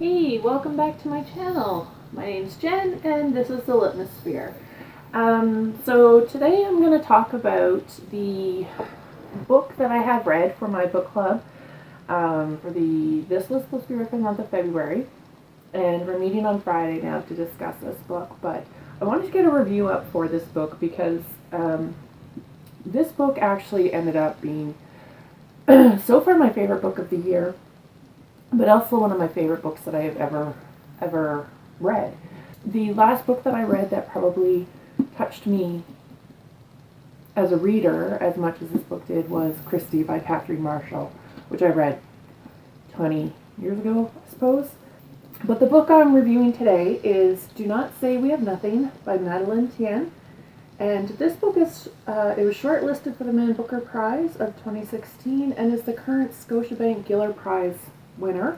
Hey, welcome back to my channel. My name's Jen and this is the Litmus Sphere. So today I'm going to talk about the book that I have read for my book club for this list will be for the month of February, and we're meeting on Friday now to discuss this book, but I wanted to get a review up for this book because this book actually ended up being so far my favorite book of the year, but also one of my favorite books that I have ever read. The last book that I read that probably touched me as a reader as much as this book did was Christie by Catherine Marshall, which I read 20 years ago, I suppose. But the book I'm reviewing today is Do Not Say We Have Nothing by Madeline Thien. And this book is it was shortlisted for the Man Booker Prize of 2016 and is the current Scotiabank Giller Prize winner.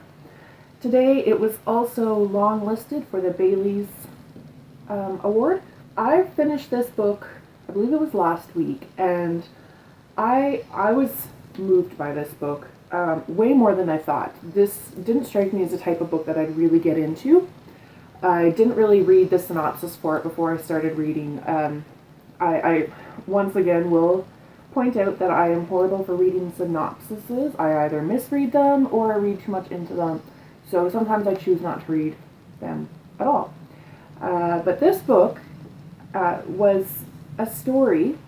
Today it was also long-listed for the Bailey's Award. I finished this book, I believe it was last week, and I was moved by this book way more than I thought. This didn't strike me as the type of book that I'd really get into. I didn't really read the synopsis for it before I started reading. I once again will point out that I am horrible for reading synopsises. I either misread them or I read too much into them. So sometimes I choose not to read them at all. But this book was a story.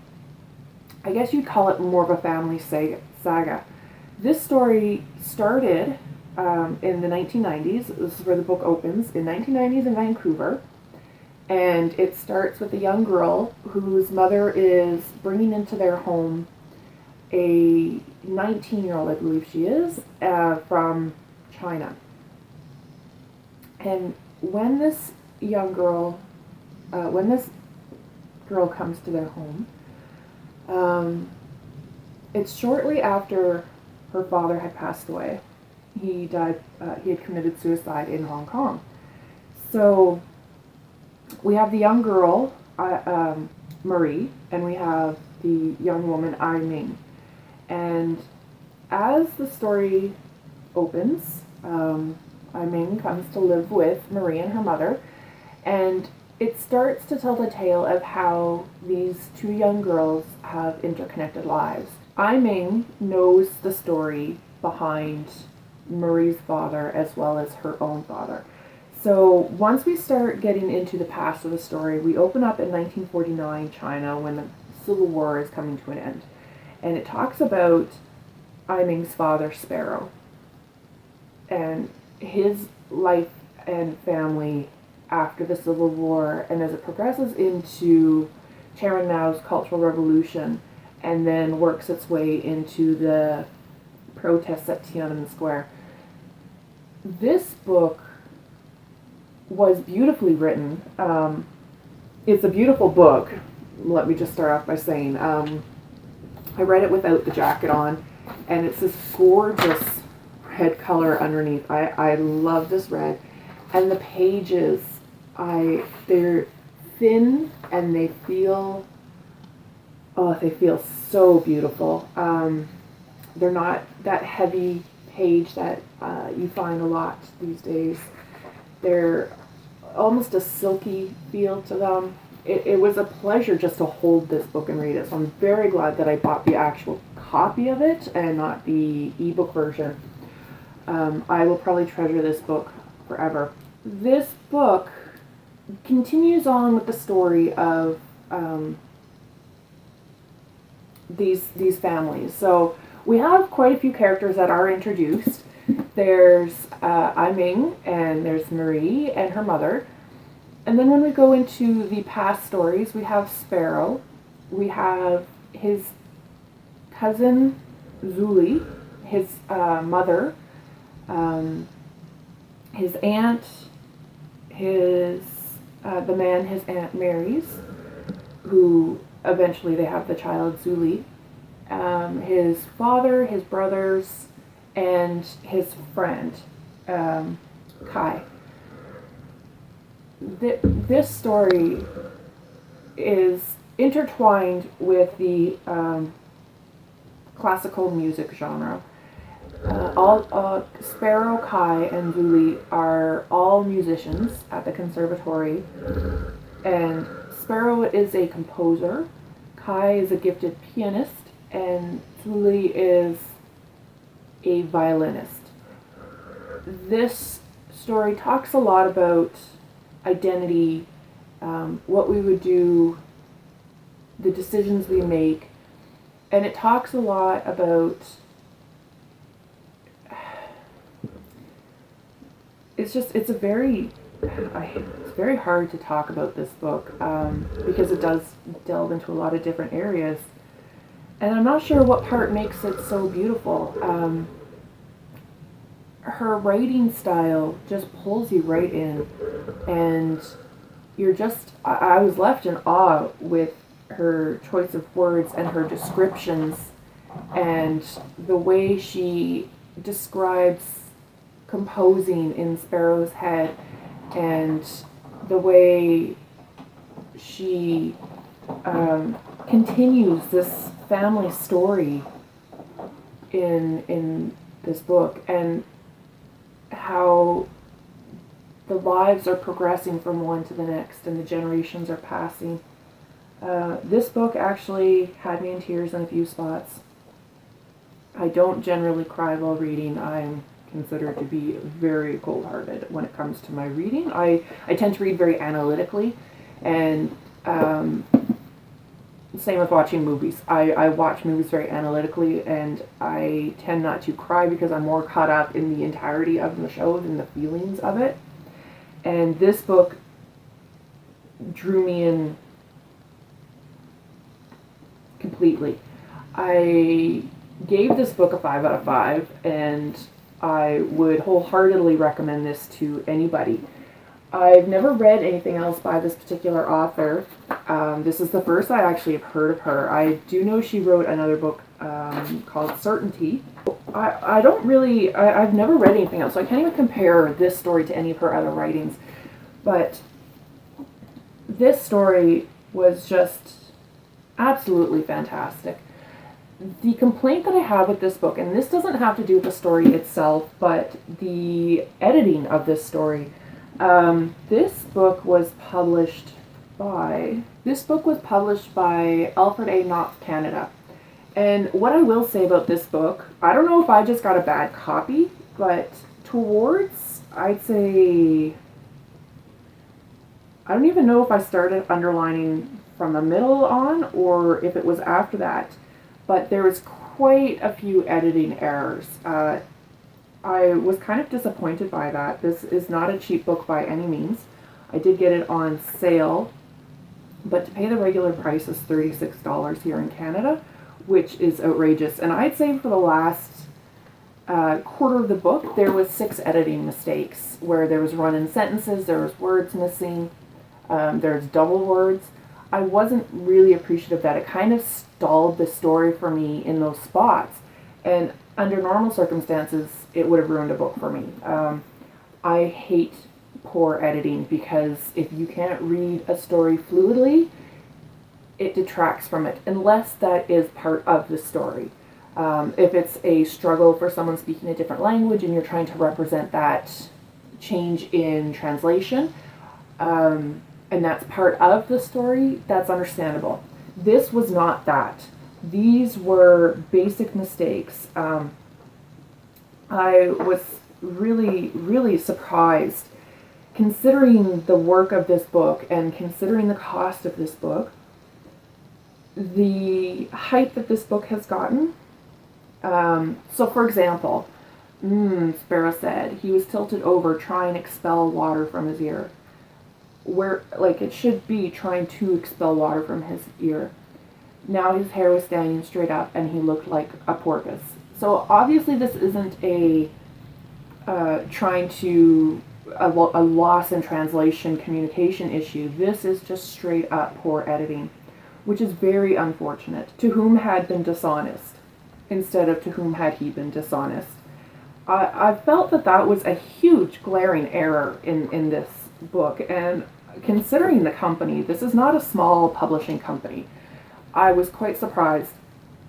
I guess you'd call it more of a family saga. This story started in the 1990s. This is where the book opens, in 1990s in Vancouver. And it starts with a young girl whose mother is bringing into their home a 19-year-old, I believe she is, from China. And when this girl comes to their home, it's shortly after her father had passed away. He died. He had committed suicide in Hong Kong. So we have the young girl, Marie, and we have the young woman, Ai Ming. And as the story opens, Ai Ming comes to live with Marie and her mother, and it starts to tell the tale of how these two young girls have interconnected lives. Ai Ming knows the story behind Marie's father as well as her own father. So once we start getting into the past of the story, we open up in 1949 China when the Civil War is coming to an end. And it talks about Ai Ming's father, Sparrow, and his life and family after the Civil War, and as it progresses into Chairman Mao's Cultural Revolution, and then works its way into the protests at Tiananmen Square. This book was beautifully written. It's a beautiful book. Let me just start off by saying I read it without the jacket on, and it's this gorgeous red color underneath. I love this red, and the pages, they're thin and they feel so beautiful. They're not that heavy page that you find a lot these days. They're almost a silky feel to them. It was a pleasure just to hold this book and read it. So I'm very glad that I bought the actual copy of it and not the ebook version. I will probably treasure this book forever. This book continues on with the story of these families. So we have quite a few characters that are introduced. There's Ai Ming, and there's Marie and her mother. And then when we go into the past stories, we have Sparrow. We have his cousin Zuli, his mother, his aunt, the man his aunt marries, who eventually they have the child Zuli, his father, his brothers, and his friend, Kai. This story is intertwined with the classical music genre. Sparrow, Kai, and Julie are all musicians at the conservatory, and Sparrow is a composer, Kai is a gifted pianist, and Julie is a violinist. This story talks a lot about identity, what we would do, the decisions we make, and it talks a lot about it's very hard to talk about this book because it does delve into a lot of different areas, and I'm not sure what part makes it so beautiful. Her writing style just pulls you right in, and I was left in awe with her choice of words and her descriptions and the way she describes composing in Sparrow's head, and the way she continues this family story in this book, and how the lives are progressing from one to the next and the generations are passing. This book actually had me in tears in a few spots. I don't generally cry while reading. I'm considered to be very cold-hearted when it comes to my reading. I tend to read very analytically, and same with watching movies. I watch movies very analytically, and I tend not to cry because I'm more caught up in the entirety of the show than the feelings of it. And this book drew me in completely. I gave this book a 5 out of 5, and I would wholeheartedly recommend this to anybody. I've never read anything else by this particular author. This is the first I actually have heard of her. I do know she wrote another book called Certainty. I've never read anything else, so I can't even compare this story to any of her other writings. But this story was just absolutely fantastic. The complaint that I have with this book, and this doesn't have to do with the story itself, but the editing of this story. This book was published by Alfred A. Knopf Canada. And what I will say about this book, I don't know if I just got a bad copy, but I'd say, I don't even know if I started underlining from the middle on or if it was after that, but there was quite a few editing errors. I was kind of disappointed by that. This is not a cheap book by any means. I did get it on sale, but to pay the regular price is $36 here in Canada, which is outrageous. And I'd say for the last quarter of the book, there was 6 editing mistakes, where there was run-in sentences, there was words missing, there's double words. I wasn't really appreciative of that. It kind of stalled the story for me in those spots. And under normal circumstances, it would have ruined a book for me. I hate poor editing because if you can't read a story fluidly, it detracts from it, unless that is part of the story. If it's a struggle for someone speaking a different language and you're trying to represent that change in translation, and that's part of the story, that's understandable. This was not that. These were basic mistakes. I was really, really surprised, considering the work of this book and considering the cost of this book, the hype that this book has gotten. So for example, Sparrow said he was tilted over trying to expel water from his ear. Where, like, it should be trying to expel water from his ear. Now his hair was standing straight up and he looked like a porpoise. So obviously this isn't a loss in translation communication issue. This is just straight up poor editing, which is very unfortunate. To whom had been dishonest instead of to whom had he been dishonest. I felt that was a huge glaring error in this book, and considering the company, this is not a small publishing company. I was quite surprised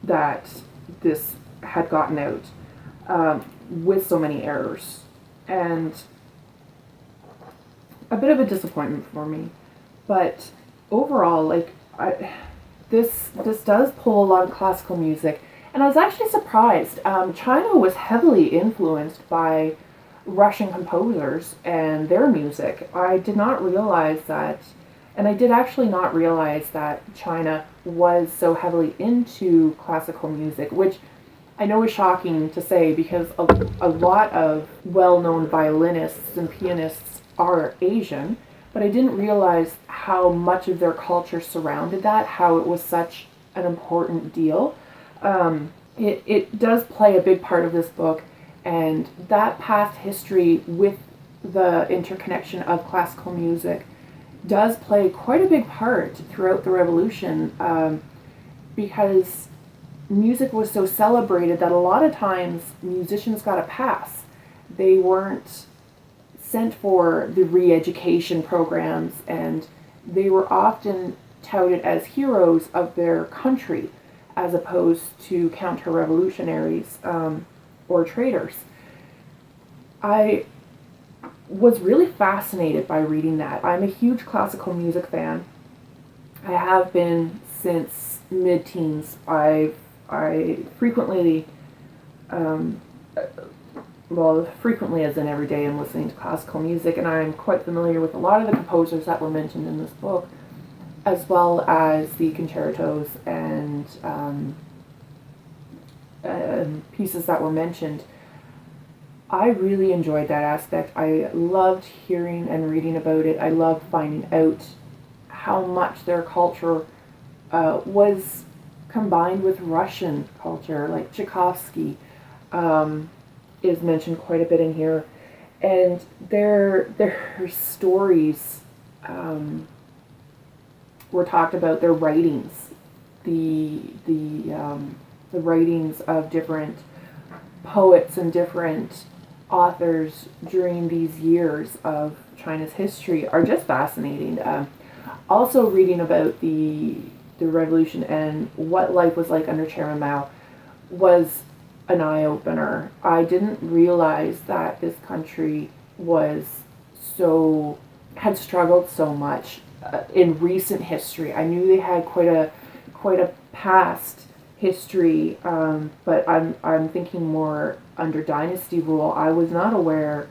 that this had gotten out. with so many errors, and a bit of a disappointment for me. But overall, like, this does pull a lot of classical music, and I was actually surprised. China was heavily influenced by Russian composers and their music. I did not realize that, and I did actually not realize that China was so heavily into classical music, which I know is shocking to say because a lot of well-known violinists and pianists are Asian, but I didn't realize how much of their culture surrounded that, how it was such an important deal. It does play a big part of this book, and that past history with the interconnection of classical music does play quite a big part throughout the revolution, because music was so celebrated that a lot of times musicians got a pass. They weren't sent for the re-education programs, and they were often touted as heroes of their country as opposed to counter-revolutionaries or traitors. I was really fascinated by reading that. I'm a huge classical music fan. I have been since mid-teens. I frequently, frequently as in every day, I'm listening to classical music, and I'm quite familiar with a lot of the composers that were mentioned in this book, as well as the concertos and pieces that were mentioned. I really enjoyed that aspect. I loved hearing and reading about it. I loved finding out how much their culture was combined with Russian culture, like Tchaikovsky is mentioned quite a bit in here, and their stories were talked about. Their writings, the writings of different poets and different authors during these years of China's history are just fascinating. Also reading about the revolution and what life was like under Chairman Mao was an eye-opener. I didn't realize that this country had struggled so much in recent history. I knew they had quite a past history, but I'm thinking more under dynasty rule. I was not aware,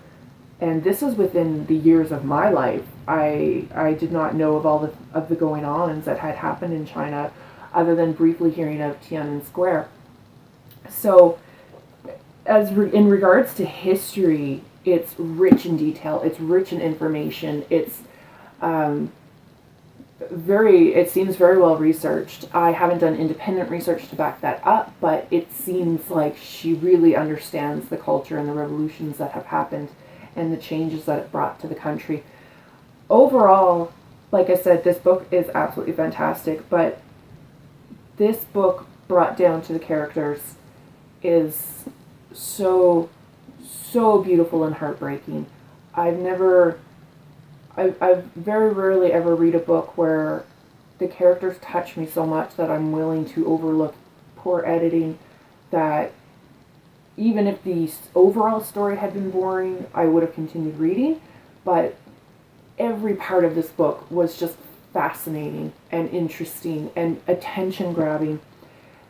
and this is within the years of my life. I did not know of all of the going-ons that had happened in China, other than briefly hearing of Tiananmen Square. So, in regards to history, it's rich in detail. It's rich in information. It's it seems very well researched. I haven't done independent research to back that up, but it seems like she really understands the culture and the revolutions that have happened and the changes that it brought to the country. Overall, like I said, this book is absolutely fantastic, but this book brought down to the characters is so beautiful and heartbreaking. I've very rarely ever read a book where the characters touch me so much that I'm willing to overlook poor editing, that even if the overall story had been boring, I would have continued reading, but every part of this book was just fascinating and interesting and attention-grabbing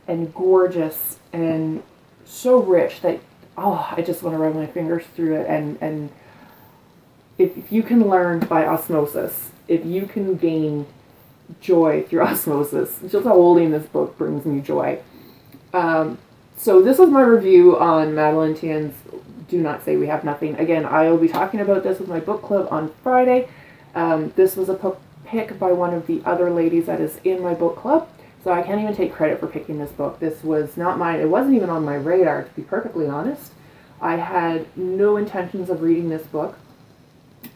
and gorgeous and so rich that, I just want to run my fingers through it. And if you can learn by osmosis, if you can gain joy through osmosis, just holding this book brings me joy. So this was my review on Madeline Thien's Do Not Say We Have Nothing. Again, I will be talking about this with my book club on Friday. This was a pick by one of the other ladies that is in my book club, so I can't even take credit for picking this book. This was not mine. It wasn't even on my radar, to be perfectly honest. I had no intentions of reading this book,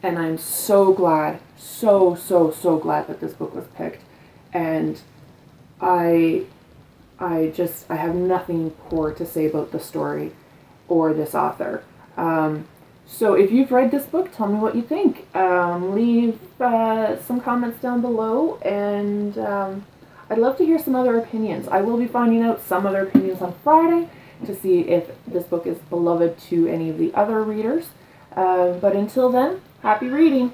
and I'm so glad, so glad that this book was picked. And I have nothing poor to say about the story or this author. So if you've read this book, tell me what you think. Leave some comments down below, and I'd love to hear some other opinions. I will be finding out some other opinions on Friday, to see if this book is beloved to any of the other readers. But until then, happy reading!